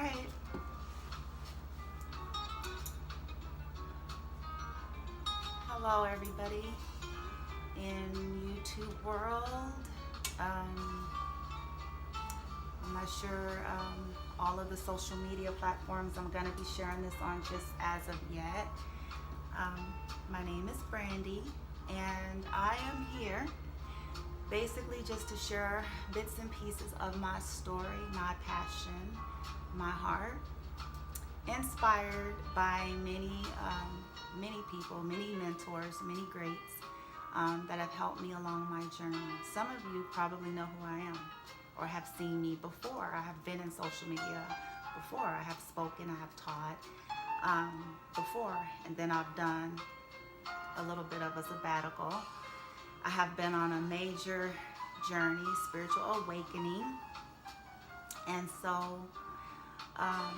right. Hello, everybody in YouTube world. I'm not sure all of the social media platforms I'm going to be sharing this on just as of yet. My name is Brandy, and I am here basically just to share bits and pieces of my story, my passion, my heart, inspired by many people, many mentors, many greats that have helped me along my journey. Some of you probably know who I am or have seen me before. I have been in social media before. I have spoken, I have taught before, and then I've done a little bit of a sabbatical. I have been on a major journey, spiritual awakening, and so I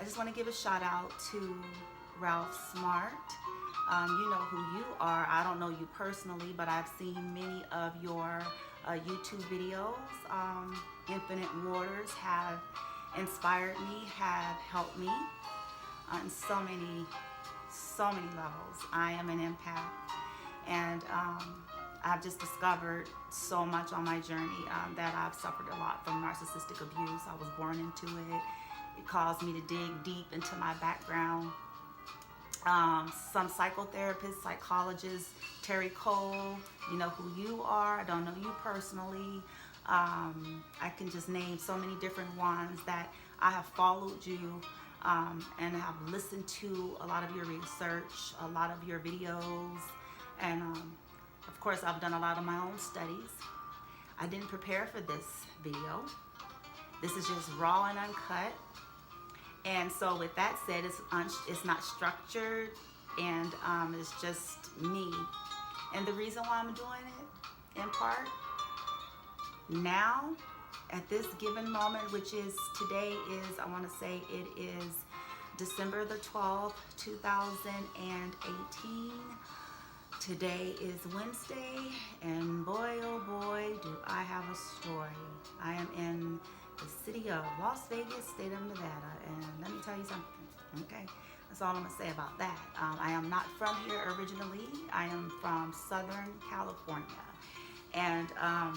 just want to give a shout out to Ralph Smart. You know who you are. I don't know you personally, but I've seen many of your YouTube videos. Infinite Waters have inspired me, have helped me on so many levels. I am an empath, and I've just discovered so much on my journey that I've suffered a lot from narcissistic abuse. I was born into it. It caused me to dig deep into my background. Some psychotherapists, psychologists, Terry Cole, you know who you are. I don't know you personally. I can just name so many different ones that I have followed you and have listened to a lot of your research, a lot of your videos, and of course I've done a lot of my own studies. I didn't prepare for this video. This is just raw and uncut. And so with that said, it's not structured, and it's just me. And the reason why I'm doing it, in part, now, at this given moment, which is today is, I want to say it is December the 12th, 2018. Today is Wednesday, and boy, oh boy, do I have a story. I am in the city of Las Vegas, state of Nevada, and let me tell you something, okay? That's all I'm gonna say about that. I am not from here originally. I am from Southern California, and I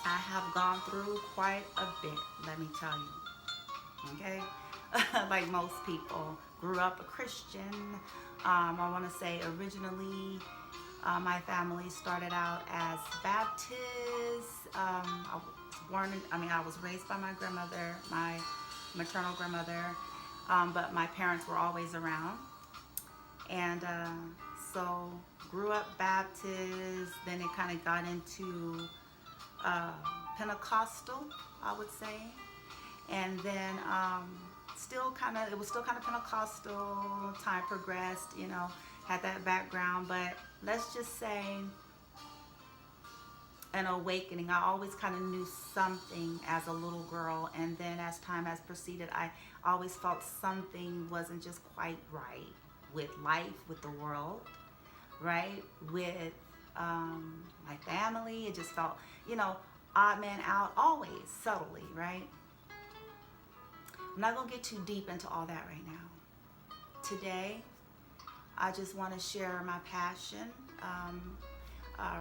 have gone through quite a bit, let me tell you, okay? Like most people, grew up a Christian. I wanna say originally, my family started out as Baptist. I was raised by my grandmother, my maternal grandmother, but my parents were always around. And so grew up Baptist, then it kind of got into Pentecostal, I would say. And then it was still kind of Pentecostal, time progressed, you know, had that background, but let's just say an awakening. I always kind of knew something as a little girl, and then as time has proceeded, I always felt something wasn't just quite right with life, with the world, right? With my family. It just felt, you know, odd man out, always, subtly, right? I'm not gonna get too deep into all that right now. Today, I just want to share my passion.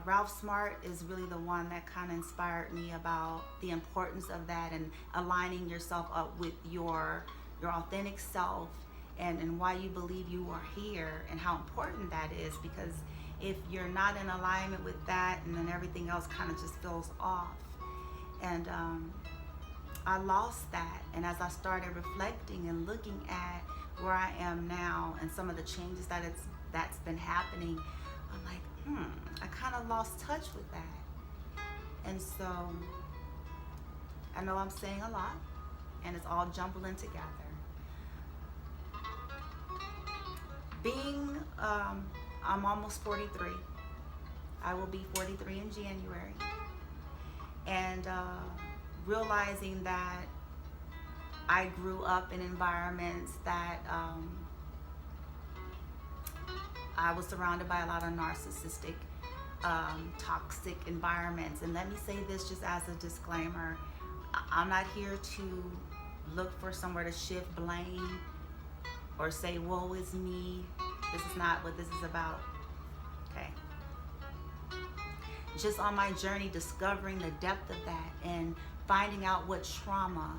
Ralph Smart is really the one that kind of inspired me about the importance of that and aligning yourself up with your authentic self and why you believe you are here and how important that is, because if you're not in alignment with that, and then everything else kind of just feels off. And I lost that, and as I started reflecting and looking at where I am now and some of the changes that's been happening, I'm like, I kind of lost touch with that. And so I know I'm saying a lot, and it's all jumbling together. I'm almost 43. I will be 43 in January. And realizing that I grew up in environments that I was surrounded by a lot of narcissistic, toxic environments. And let me say this just as a disclaimer. I'm not here to look for somewhere to shift blame or say, woe is me. This is not what this is about. Okay. Just on my journey, discovering the depth of that and finding out what trauma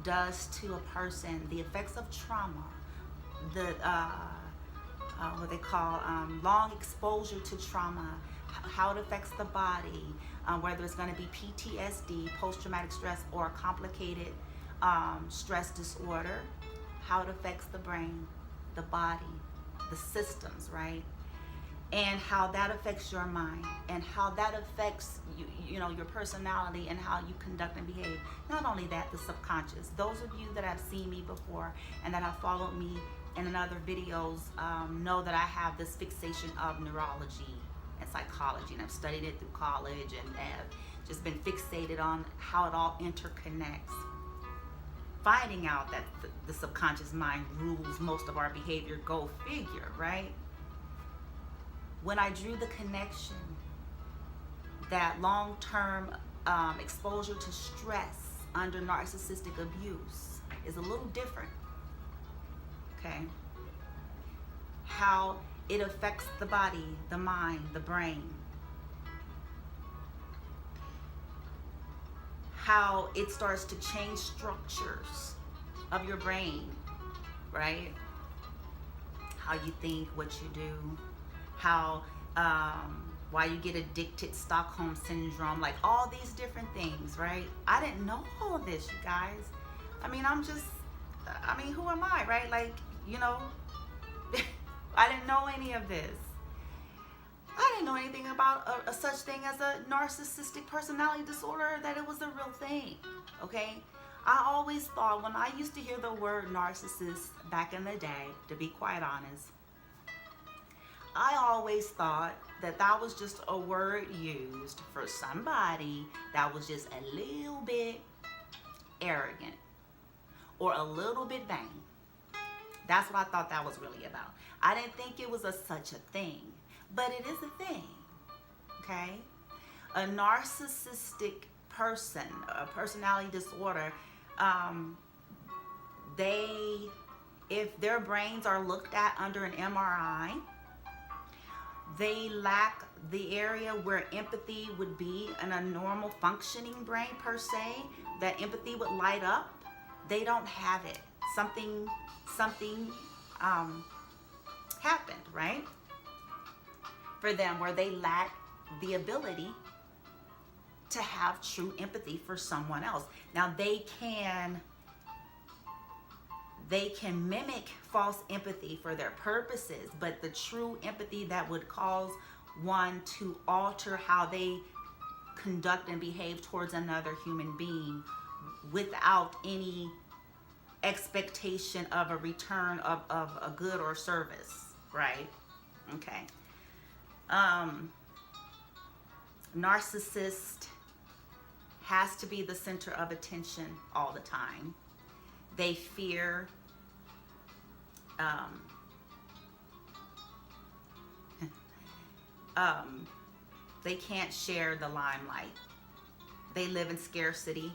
does to a person, the effects of trauma, the what they call long exposure to trauma, how it affects the body, whether it's going to be PTSD, post-traumatic stress, or a complicated stress disorder, how it affects the brain, the body, the systems, right? And how that affects your mind, and how that affects you know, your personality and how you conduct and behave. Not only that, the subconscious. Those of you that have seen me before and that have followed me in other videos know that I have this fixation of neurology and psychology, and I've studied it through college and have just been fixated on how it all interconnects. Finding out that the subconscious mind rules most of our behavior, go figure, right? When I drew the connection that long-term exposure to stress under narcissistic abuse is a little different, okay? How it affects the body, the mind, the brain. How it starts to change structures of your brain, right? How you think, what you do, how why you get addicted, Stockholm syndrome, like all these different things, right? I didn't know all of this, you guys. I mean, who am I, right? Like, you know, I didn't know any of this. I didn't know anything about a such thing as a narcissistic personality disorder, that it was a real thing, okay? I always thought, when I used to hear the word narcissist back in the day, to be quite honest, I always thought that that was just a word used for somebody that was just a little bit arrogant or a little bit vain. That's what I thought that was really about. I didn't think it was such a thing, but it is a thing, okay? A narcissistic person, a personality disorder, if their brains are looked at under an MRI, they lack the area where empathy would be in a normal functioning brain per se, that empathy would light up. They don't have it. Something happened, right? For them, where they lack the ability to have true empathy for someone else. Now they can mimic false empathy for their purposes, but the true empathy that would cause one to alter how they conduct and behave towards another human being without any expectation of a return of a good or service, right? Okay. Narcissist has to be the center of attention all the time. They fear they can't share the limelight. They live in scarcity.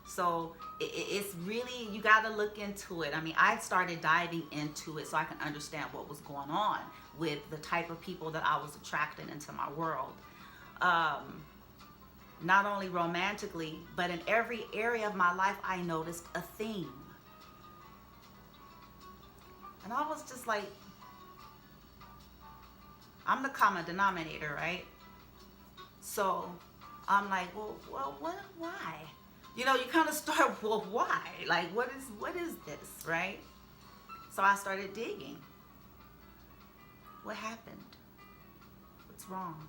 So it's really, you got to look into it. I mean, I started diving into it so I can understand what was going on with the type of people that I was attracting into my world. Not only romantically, but in every area of my life, I noticed a theme. And I was just like, I'm the common denominator, right? So I'm like, well, why? You know, you kind of start, well, why? Like, what is this, right? So I started digging. What happened? What's wrong?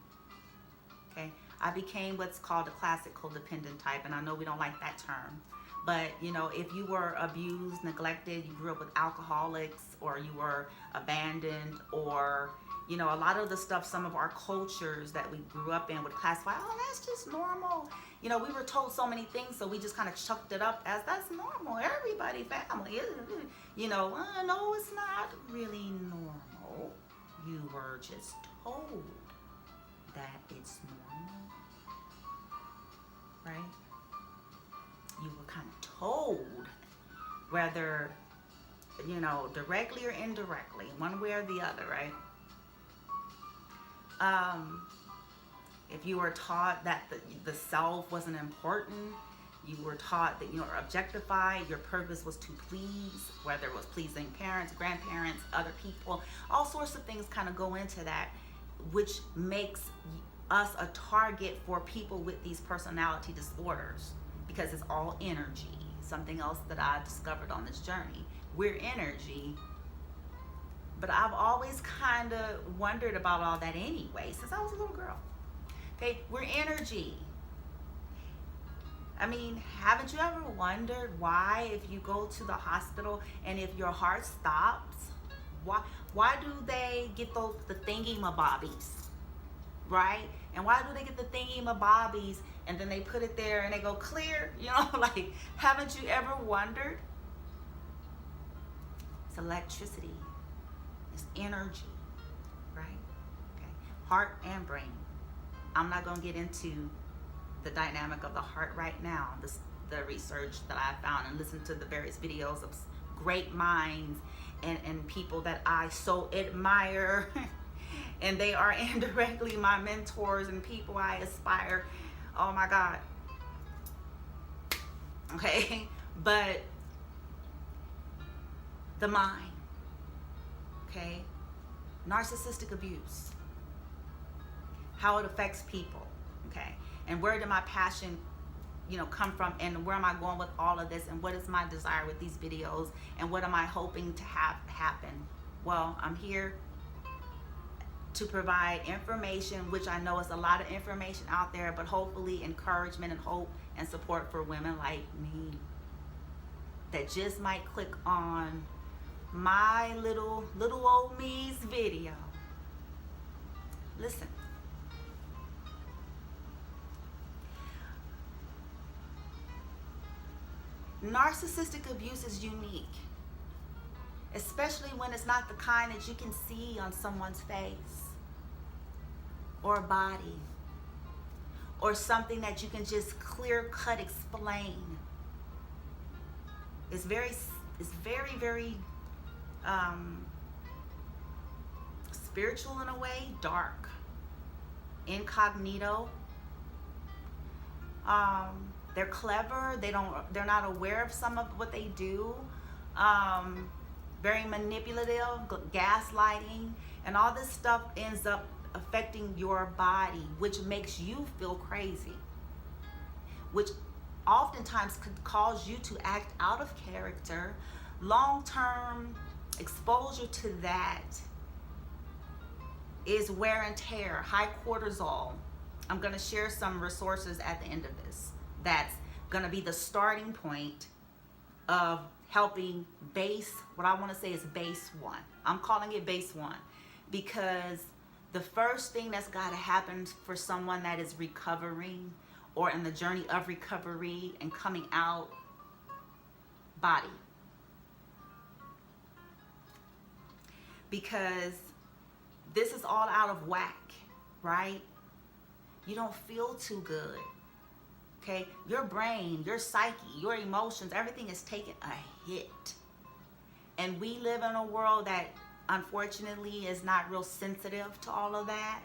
Okay, I became what's called a classic codependent type, and I know we don't like that term. But, you know, if you were abused, neglected, you grew up with alcoholics, or you were abandoned, or, you know, a lot of the stuff some of our cultures that we grew up in would classify, oh, that's just normal. You know, we were told so many things, so we just kind of chucked it up as that's normal. Everybody, family, you know, no, it's not really normal. You were just told that it's normal, right? You were kind of told whether, you know, directly or indirectly, one way or the other, right? If you were taught that the self wasn't important, you were taught that you were objectified, your purpose was to please, whether it was pleasing parents, grandparents, other people, all sorts of things kind of go into that, which makes us a target for people with these personality disorders, because it's all energy. Something else that I discovered on this journey. We're energy, but I've always kind of wondered about all that anyway, since I was a little girl. Okay, we're energy. I mean, haven't you ever wondered why, if you go to the hospital and if your heart stops, why do they get the thingy-mabobbies, right? And why do they get the thingy-mabobbies and then they put it there and they go clear? You know, like, haven't you ever wondered? It's electricity. It's energy, right? Okay, heart and brain. I'm not going to get into the dynamic of the heart right now, the research that I found, and listen to the various videos of great minds and people that I so admire and they are indirectly my mentors and people I aspire. Oh my God. Okay, but the mind, okay, narcissistic abuse, how it affects people, okay, and where did my passion, you know, come from, and where am I going with all of this, and what is my desire with these videos, and what am I hoping to have happen? Well, I'm here to provide information, which I know is a lot of information out there, but hopefully encouragement and hope and support for women like me that just might click on my little old me's video. Listen. Narcissistic abuse is unique, especially when it's not the kind that you can see on someone's face or body, or something that you can just clear-cut explain. It's very spiritual in a way, dark, incognito. They're clever. They're not aware of some of what they do. Very manipulative, gaslighting, and all this stuff ends up affecting your body, which makes you feel crazy, which oftentimes could cause you to act out of character. Long-term exposure to that is wear and tear, high cortisol. I'm going to share some resources at the end of this. That's going to be the starting point of helping base, what I want to say is base one. I'm calling it base one because the first thing that's got to happen for someone that is recovering or in the journey of recovery and coming out, body. Because this is all out of whack, right? You don't feel too good. Okay, your brain, your psyche, your emotions, everything is taking a hit. And we live in a world that unfortunately is not real sensitive to all of that.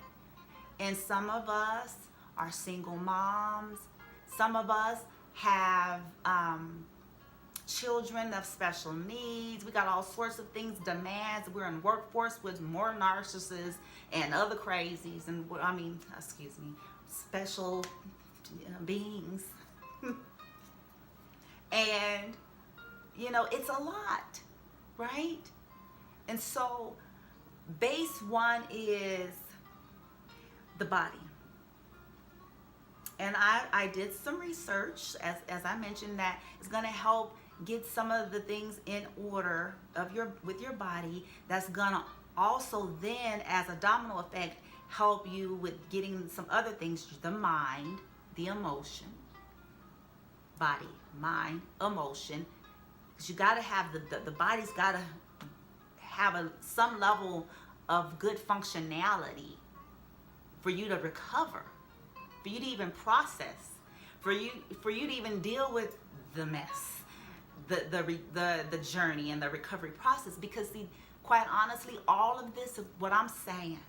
And some of us are single moms. Some of us have children of special needs. We got all sorts of things, demands. We're in workforce with more narcissists and other crazies. And special beings. And you know, it's a lot, right? And so base one is the body. And I did some research, as I mentioned, that is going to help get some of the things in order with your body. That's going to also then, as a domino effect, help you with getting some other things, the mind, the emotion, body, mind, emotion, because you got to have the body's got to have some level of good functionality for you to recover, for you to even process, for you to even deal with the mess, the journey and the recovery process. Because see, quite honestly, all of this, what I'm saying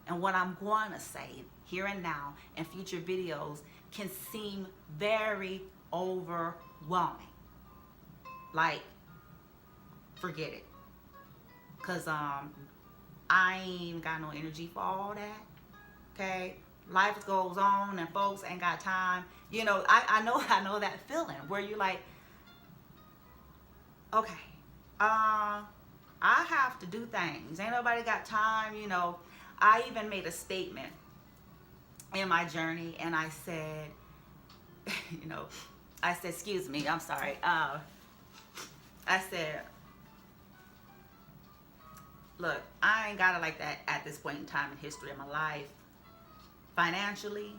and what I'm going to say here and now in future videos, can seem very overwhelming. Like, forget it. Because I ain't even got no energy for all that. Okay? Life goes on and folks ain't got time. You know, I know that feeling where you're like, okay, I have to do things. Ain't nobody got time, you know. I even made a statement in my journey, and I said, you know, I said, excuse me, I'm sorry. I said, look, I ain't got it like that at this point in time in history of my life. Financially,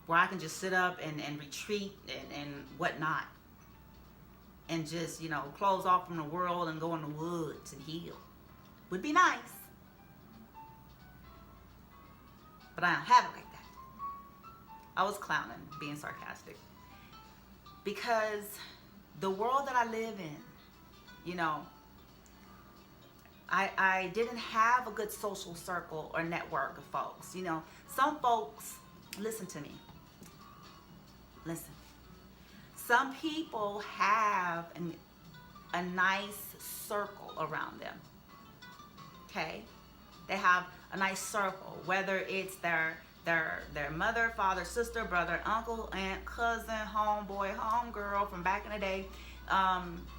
where I can just sit up and retreat and whatnot. And just, you know, close off from the world and go in the woods and heal. Would be nice. But I don't have it like that. I was clowning, being sarcastic. Because the world that I live in, you know, I didn't have a good social circle or network of folks. You know, some folks, listen to me. Listen. Some people have a nice circle around them. Okay? They have a nice circle, whether it's their mother, father, sister, brother, uncle, aunt, cousin, homeboy, homegirl from back in the day.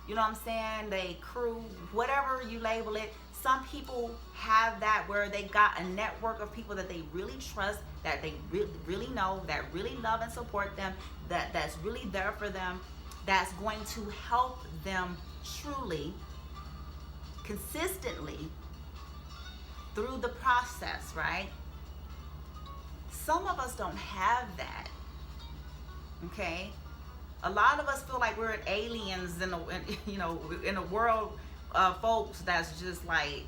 You know what I'm saying? They crew, whatever you label it. Some people have that where they got a network of people that they really trust, that they really know, that really love and support them, that's really there for them, that's going to help them truly, consistently through the process, right? Some of us don't have that, okay? A lot of us feel like we're aliens in a world of folks that's just like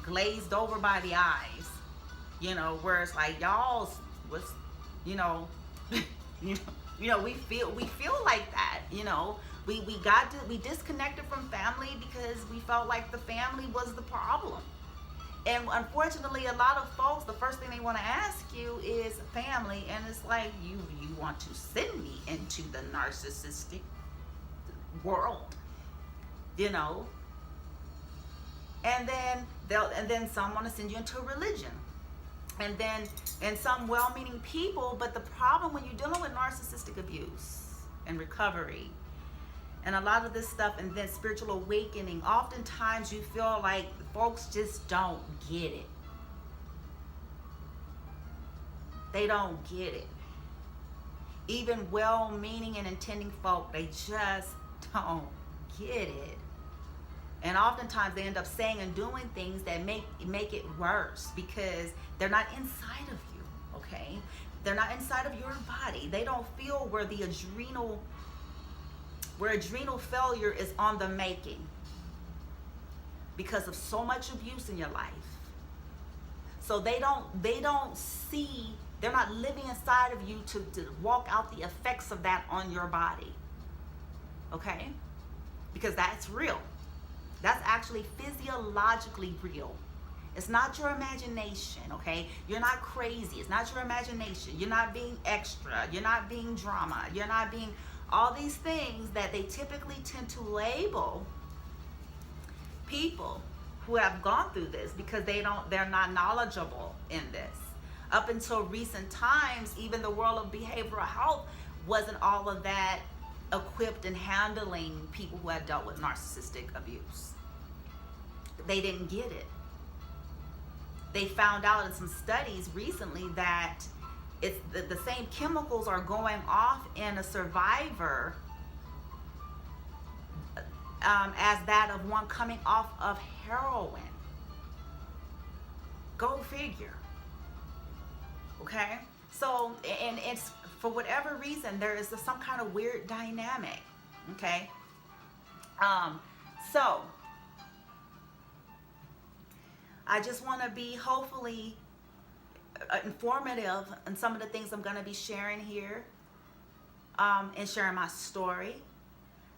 glazed over by the eyes, you know, where it's like y'all was, you know, we feel like that, you know. We disconnected from family because we felt like the family was the problem. And unfortunately, a lot of folks, the first thing they want to ask you is family, and it's like, you want to send me into the narcissistic world, you know. And then some want to send you into a religion, and some well-meaning people. But the problem when you're dealing with narcissistic abuse and recovery and a lot of this stuff, and then spiritual awakening, oftentimes you feel like folks just don't get it. They don't get it. Even well-meaning and intending folk, they just don't get it. And oftentimes they end up saying and doing things that make it worse because they're not inside of you, okay? They're not inside of your body. They don't feel where adrenal failure is on the making because of so much abuse in your life. So they don't see, they're not living inside of you to walk out the effects of that on your body, okay? Because that's real. That's actually physiologically real. It's not your imagination, okay? You're not crazy. It's not your imagination. You're not being extra. You're not being drama. You're not being all these things that they typically tend to label people who have gone through this because they're not knowledgeable in this. Up until recent times, even the world of behavioral health wasn't all of that equipped in handling people who had dealt with narcissistic abuse. They didn't get it. They found out in some studies recently that it's the same chemicals are going off in a survivor as that of one coming off of heroin. Go figure. Okay? So, and it's for whatever reason, there is some kind of weird dynamic. Okay? So, I just want to be hopefully informative in some of the things I'm going to be sharing here. and sharing my story,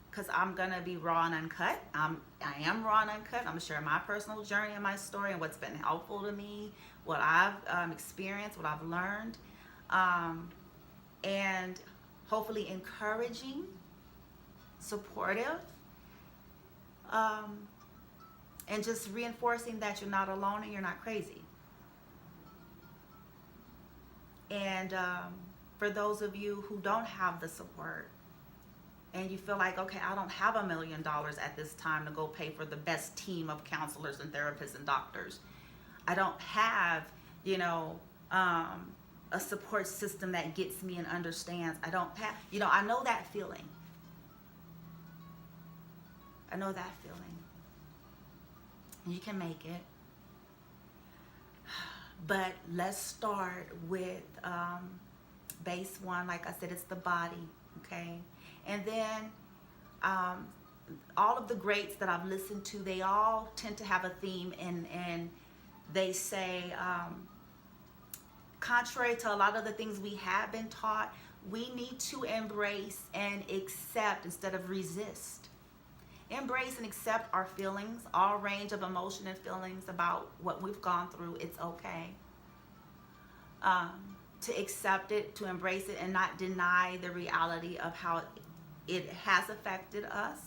because I'm gonna be raw and uncut. I am raw and uncut. I'm gonna share my personal journey and my story and what's been helpful to me, what I've experienced, what I've learned, and hopefully encouraging, supportive, and just reinforcing that you're not alone and you're not crazy. And for those of you who don't have the support, and you feel like, okay, I don't have $1 million at this time to go pay for the best team of counselors and therapists and doctors. I don't have, a support system that gets me and understands. I don't have, I know that feeling. I know that feeling. You can make it. But let's start with base one. Like I said, it's the body, okay? And then all of the greats that I've listened to, they all tend to have a theme, and they say, contrary to a lot of the things we have been taught, we need to embrace and accept instead of resist. Embrace and accept our feelings, all range of emotion and feelings about what we've gone through. It's okay. To accept it, to embrace it, and not deny the reality of how it has affected us,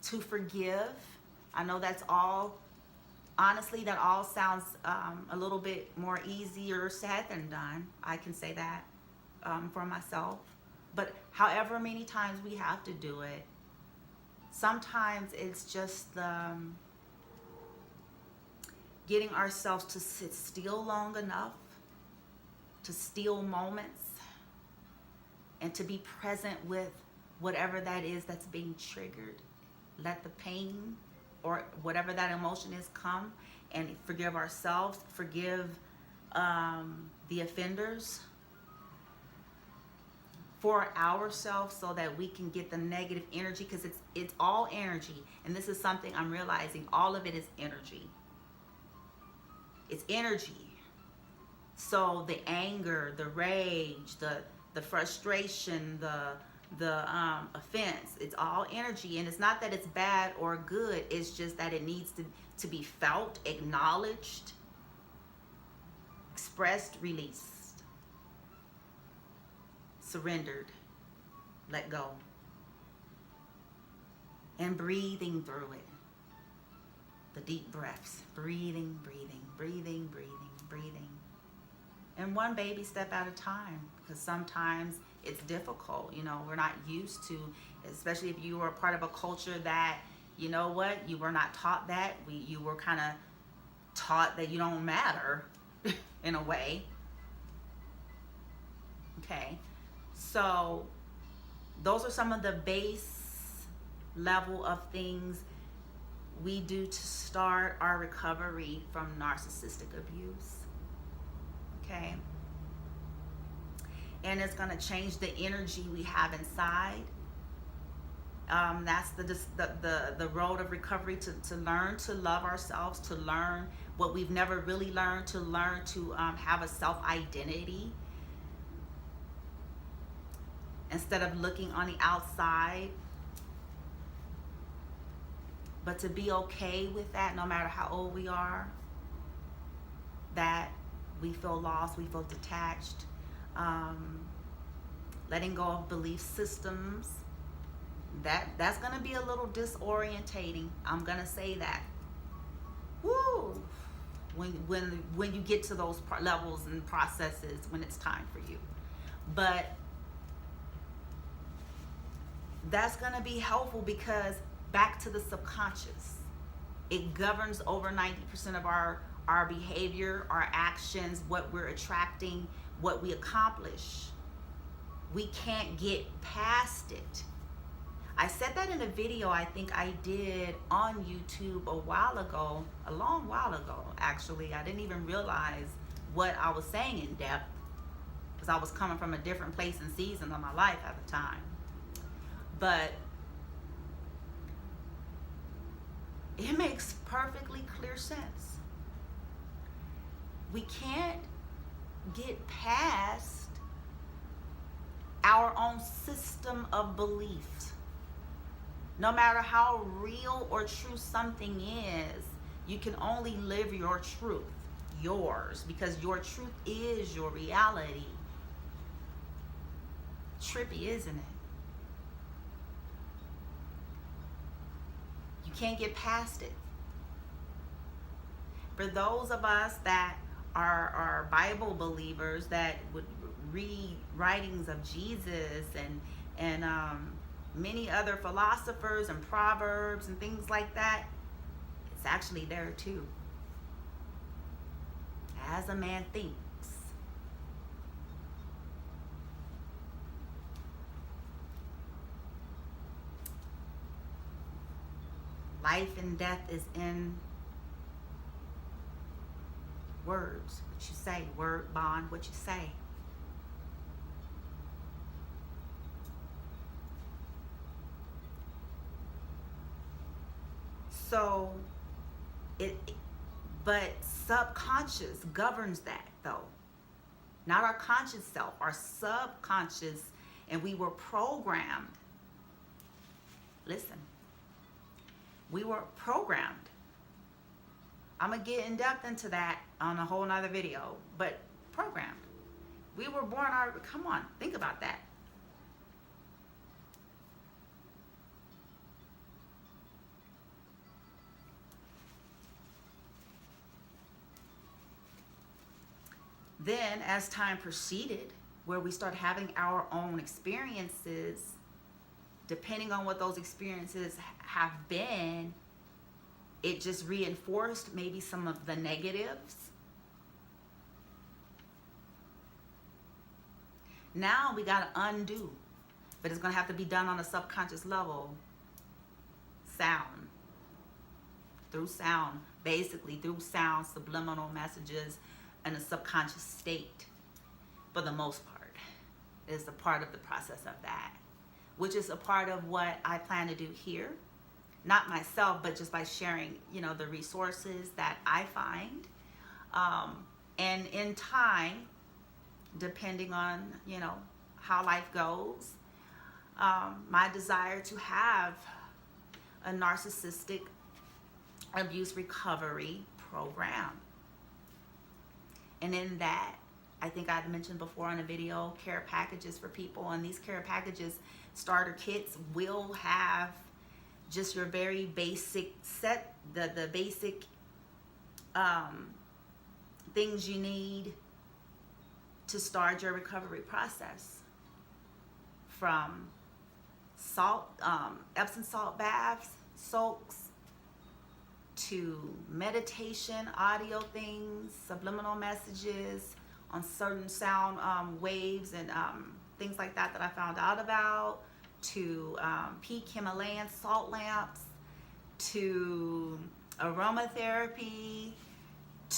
to forgive. I know that's all, honestly, that all sounds a little bit more easier said than done. I can say that for myself. But however many times we have to do it, sometimes it's just getting ourselves to sit still long enough, to steal moments, and to be present with whatever that is that's being triggered. Let the pain or whatever that emotion is come, and forgive ourselves, forgive the offenders, for ourselves, so that we can get the negative energy, because it's all energy. And this is something I'm realizing, all of it is energy. It's energy. So the anger, the rage, the frustration, the offense, it's all energy. And it's not that it's bad or good, it's just that it needs to be felt, acknowledged, expressed, released, surrendered, let go, and breathing through it. The deep breaths, breathing, breathing, breathing, breathing, breathing. And one baby step at a time, because sometimes it's difficult. We're not used to, especially if you were a part of a culture that, you were not taught that. You were kind of taught that you don't matter in a way. Okay. So those are some of the base level of things we do to start our recovery from narcissistic abuse. Okay. And it's going to change the energy we have inside. That's the road of recovery, to learn to love ourselves, to learn what we've never really learned, to learn to have a self-identity. Instead of looking on the outside, but to be okay with that, no matter how old we are, that we feel lost, we feel detached, letting go of belief systems. That's going to be a little disorientating. I'm going to say that. Woo! When you get to those levels and processes, when it's time for you. But that's going to be helpful, because back to the subconscious, it governs over 90% of our behavior, our actions, what we're attracting, what we accomplish. We can't get past it. I said that in a video I think I did on YouTube a long while ago, actually. I didn't even realize what I was saying in depth, because I was coming from a different place and season of my life at the time. But it makes perfectly clear sense. We can't get past our own system of belief. No matter how real or true something is, you can only live your truth, yours, because your truth is your reality. Trippy, isn't it? You can't get past it. For those of us that are Bible believers, that would read writings of Jesus and many other philosophers and proverbs and things like that, it's actually there too. As a man thinks. Life and death is in words, what you say. Word bond, what you say. So but subconscious governs that though. Not our conscious self, our subconscious, and we were programmed. Listen, we were programmed. I'm gonna get in depth into that on a whole nother video, but programmed. We were born come on, think about that. Then, as time proceeded, where we start having our own experiences, depending on what those experiences have been, it just reinforced maybe some of the negatives. Now we got to undo, but it's going to have to be done on a subconscious level. Sound. Through sound. Basically, through sound, subliminal messages, in a subconscious state, for the most part, is a part of the process of that, which is a part of what I plan to do here, not myself, but just by sharing, the resources that I find, and in time, depending on, how life goes, my desire to have a narcissistic abuse recovery program. And in that, I think I'd mentioned before in a video, care packages for people. And these care packages, starter kits, will have just your very basic set, the basic things you need to start your recovery process. From salt, Epsom salt baths, soaks, to meditation, audio things, subliminal messages on certain sound waves and things like that I found out about, to peak Himalayan salt lamps, to aromatherapy,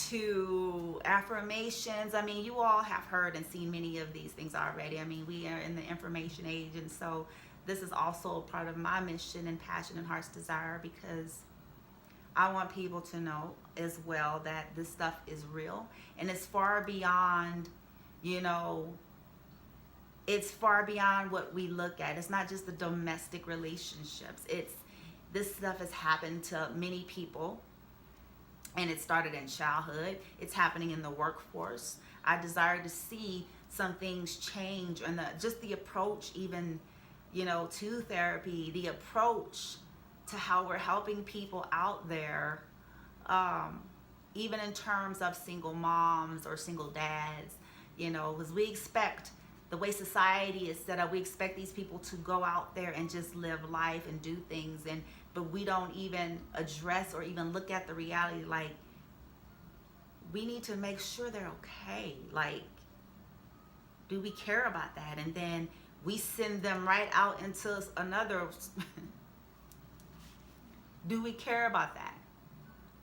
to affirmations. I mean, you all have heard and seen many of these things already. I mean, we are in the information age, and so this is also a part of my mission and passion and heart's desire, because I want people to know as well that this stuff is real, and it's far beyond, it's far beyond what we look at. It's not just the domestic relationships. This stuff has happened to many people, and it started in childhood. It's happening in the workforce. I desire to see some things change, and just the approach, even, to therapy, the approach to how we're helping people out there, even in terms of single moms or single dads, because we expect, the way society is set up, we expect these people to go out there and just live life and do things, but we don't even address or even look at the reality, like, we need to make sure they're okay. Like, do we care about that? And then we send them right out into another do we care about that?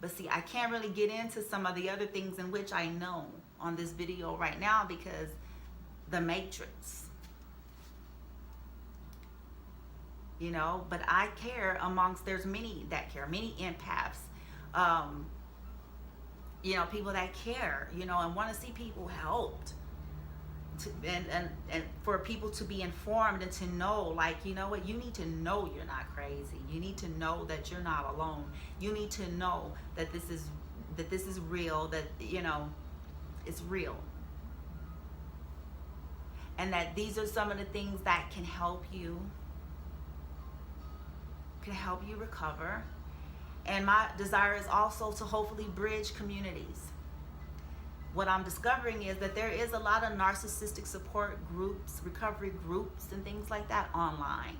But see, I can't really get into some of the other things in which I know on this video right now, because the matrix, but I care amongst, there's many that care, many empaths, people that care, and want to see people helped. and for people to be informed and to know, like, you know what, you need to know you're not crazy. You need to know that you're not alone. You need to know that this is real, that, you know, it's real. And that these are some of the things that can help you recover. And my desire is also to hopefully bridge communities. What I'm discovering is that there is a lot of narcissistic support groups, recovery groups, and things like that online.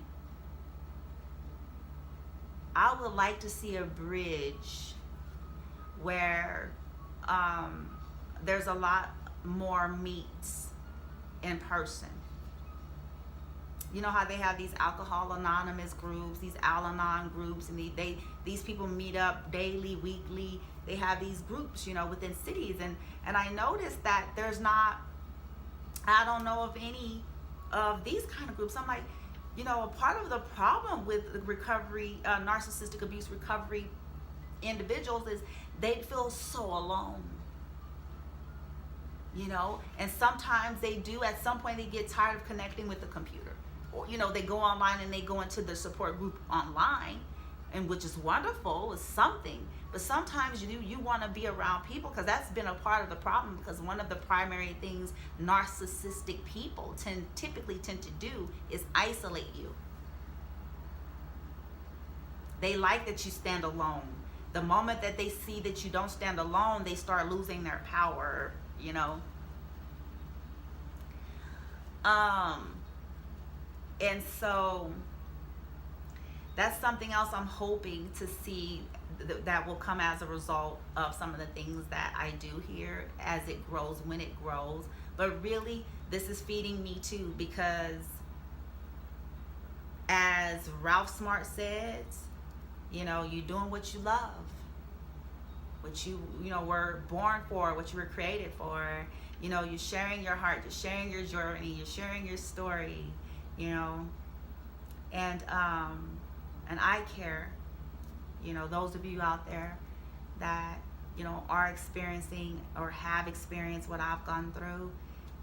I would like to see a bridge where there's a lot more meets in person. You know how they have these Alcohol Anonymous groups, these Al-Anon groups, and these people meet up daily, weekly. They have these groups, you know, within cities. And I noticed that there's not, I don't know of any of these kind of groups. I'm like, you know, a part of the problem with the recovery, narcissistic abuse recovery individuals is they feel so alone. You know, and sometimes they do, at some point they get tired of connecting with the computer. Or, you know, they go online and they go into the support group online, and which is wonderful, is something. But sometimes you want to be around people, because that's been a part of the problem, because one of the primary things narcissistic people typically tend to do is isolate you. They like that you stand alone. The moment that they see that you don't stand alone, they start losing their power, you know. And so that's something else I'm hoping to see that will come as a result of some of the things that I do here as it grows, when it grows. But really, this is feeding me too, because as Ralph Smart says, you know, you're doing what you love, what you know, were born for, what you were created for. You know, you're sharing your heart, you're sharing your journey, you're sharing your story, you know. And I care, you know, those of you out there that, you know, are experiencing or have experienced what I've gone through,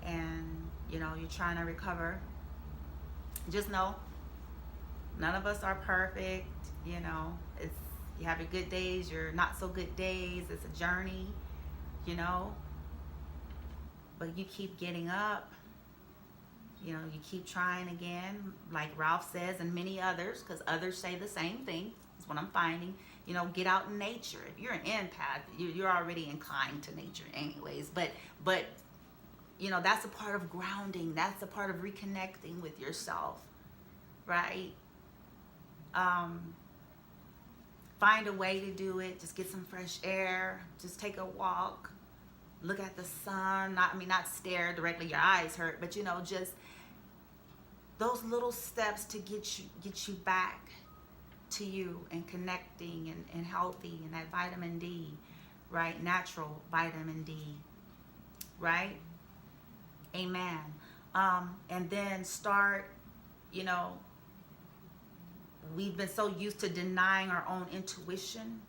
and, you know, you're trying to recover. Just know, none of us are perfect, you know. It's, you have your good days, your not so good days. It's a journey, you know. But you keep getting up. You know, you keep trying again, like Ralph says, and many others, because others say the same thing. That's what I'm finding. You know, get out in nature. If you're an empath, you're already inclined to nature anyways. But you know, that's a part of grounding. That's a part of reconnecting with yourself, right? Find a way to do it. Just get some fresh air. Just take a walk. Look at the sun. Not stare directly. Your eyes hurt, but, you know, just those little steps to get you back to you and connecting and healthy, and that vitamin D, right? Natural vitamin D, right? Amen. And then start, you know, we've been so used to denying our own intuition.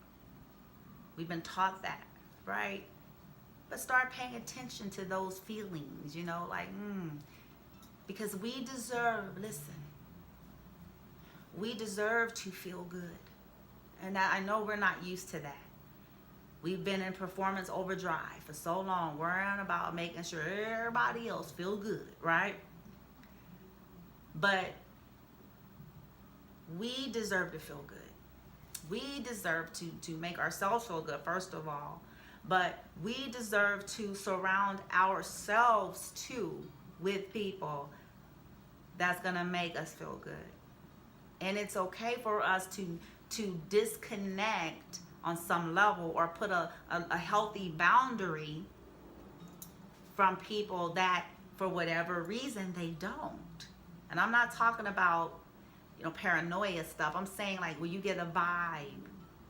We've been taught that, right? But start paying attention to those feelings, you know, like, because we deserve, listen, we deserve to feel good. And I know we're not used to that. We've been in performance overdrive for so long, worrying about making sure everybody else feel good, right? But we deserve to feel good. We deserve to make ourselves feel good, first of all. But we deserve to surround ourselves too with people that's gonna make us feel good. And it's okay for us to disconnect on some level, or put a healthy boundary from people that, for whatever reason, they don't. And I'm not talking about, you know, paranoia stuff. I'm saying, like, when you get a vibe,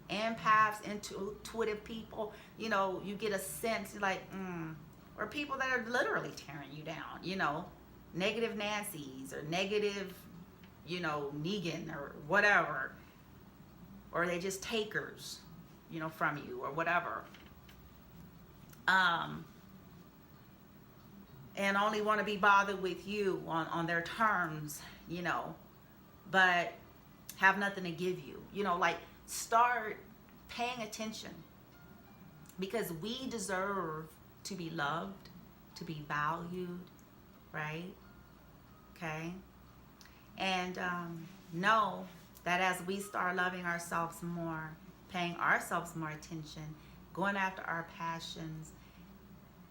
empaths, intuitive people, you know, you get a sense, like, or people that are literally tearing you down, you know, negative Nancy's, or negative, you know, Negan, or whatever, or they just takers, you know, from you, or whatever. and only want to be bothered with you on their terms, you know, but have nothing to give you. You know, like, start paying attention, because we deserve to be loved, to be valued, right? Okay? And know that as we start loving ourselves more, paying ourselves more attention, going after our passions,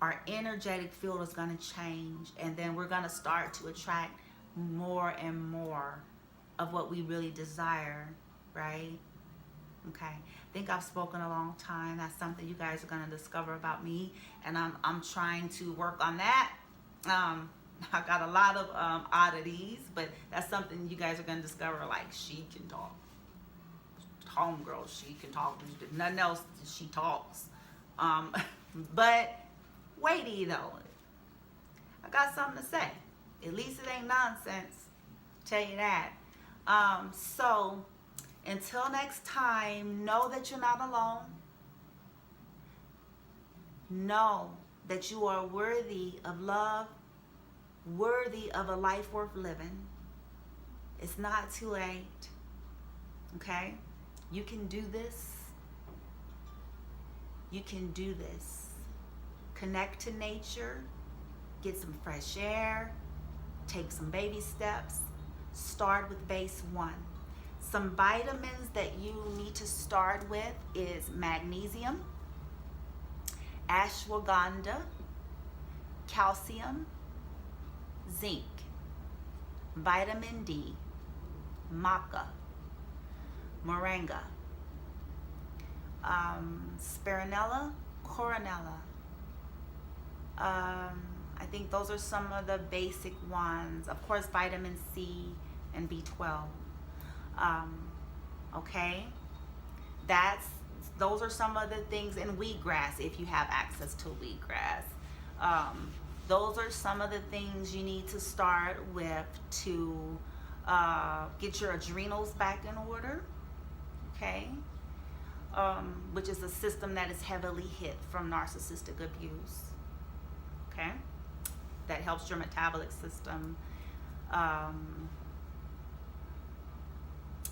our energetic field is going to change, and then we're going to start to attract more and more of what we really desire, right? Okay, I think I've spoken a long time. That's something you guys are going to discover about me, and I'm trying to work on that. I got a lot of oddities, but that's something you guys are going to discover. Like, she can talk. Homegirl, she can talk. Nothing else, she talks. But weighty though. I got something to say. At least it ain't nonsense. Tell you that. So until next time, know that you're not alone. Know that you are worthy of love, worthy of a life worth living. It's not too late. Okay? You can do this. You can do this. Connect to nature. Get some fresh air. Take some baby steps. Start with base 1. Some vitamins that you need to start with is magnesium, ashwagandha, calcium, zinc, vitamin D, maca, moringa, spironella, coronella. I think those are some of the basic ones. Of course, vitamin C and B12. Okay, those are some of the things. In wheatgrass, if you have access to wheatgrass, those are some of the things you need to start with to get your adrenals back in order. Okay, which is a system that is heavily hit from narcissistic abuse. Okay, that helps your metabolic system.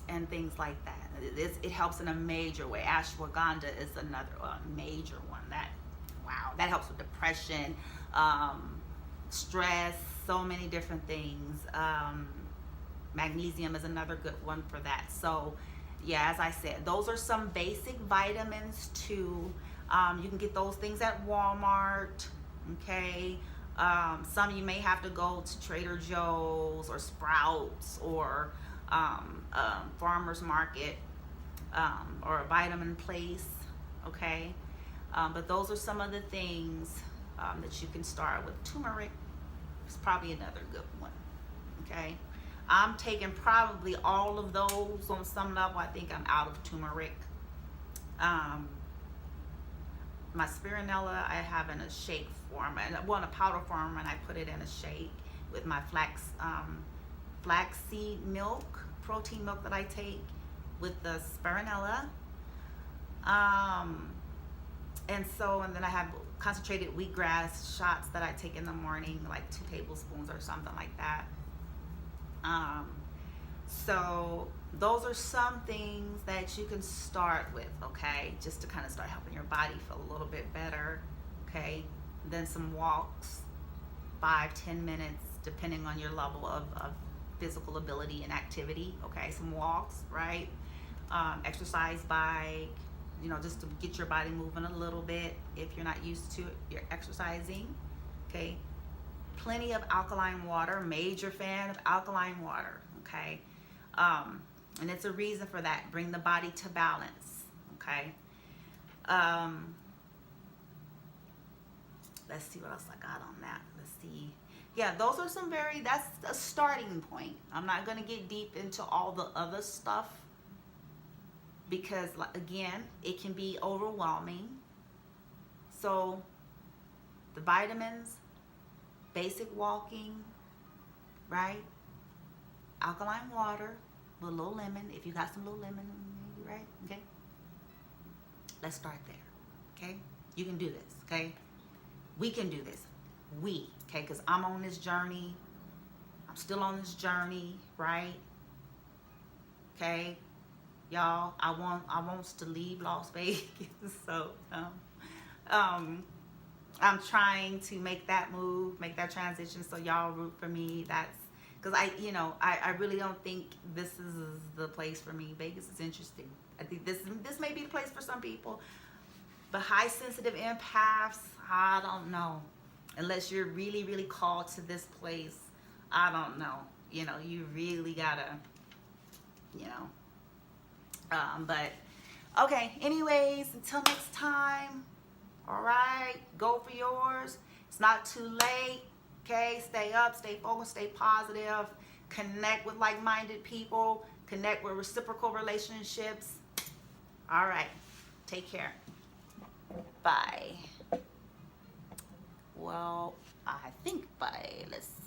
And things like that. It helps in a major way. Ashwagandha is another major one. That helps with depression, stress, so many different things. Magnesium is another good one for that. So yeah, as I said, those are some basic vitamins too. You can get those things at Walmart. Okay. Some you may have to go to Trader Joe's or Sprouts or farmer's market, or a vitamin place. Okay, but those are some of the things that you can start with. Turmeric is probably another good one. Okay, I'm taking probably all of those on some level. I think I'm out of turmeric. My spironella I have in a shake form, and in a powder form, and I put it in a shake with my flaxseed milk, protein milk that I take with the spironella. And then I have concentrated wheatgrass shots that I take in the morning, like 2 tablespoons or something like that. So those are some things that you can start with, okay, just to kind of start helping your body feel a little bit better. Okay, then some walks, 5-10 minutes, depending on your level of physical ability and activity. Okay, some walks, right? Exercise bike, just to get your body moving a little bit. If you're not used to it, you're exercising. Okay, plenty of alkaline water. Major fan of alkaline water. Okay, and it's a reason for that. Bring the body to balance. Okay. Let's see what else I got on that. Let's see. Yeah, those are that's a starting point. I'm not going to get deep into all the other stuff because, again, it can be overwhelming. So the vitamins, basic walking, right? Alkaline water with a little lemon. If you got some little lemon, maybe, right? Okay. Let's start there. Okay. You can do this. Okay. We can do this. okay? Because I'm on this journey. I'm still on this journey, right? Okay, y'all, I want to leave Las Vegas, so I'm trying to make that move, make that transition. So y'all root for me. That's because I really don't think this is the place for me. Vegas is interesting. I think this may be the place for some people, but high sensitive empaths, I don't know. Unless you're really, really called to this place, I don't know. You really gotta, but okay. Anyways, until next time. All right, go for yours. It's not too late. Okay, stay up, stay focused, stay positive. Connect with like-minded people. Connect with reciprocal relationships. All right, take care. Bye. Well, I think bye. Let's see.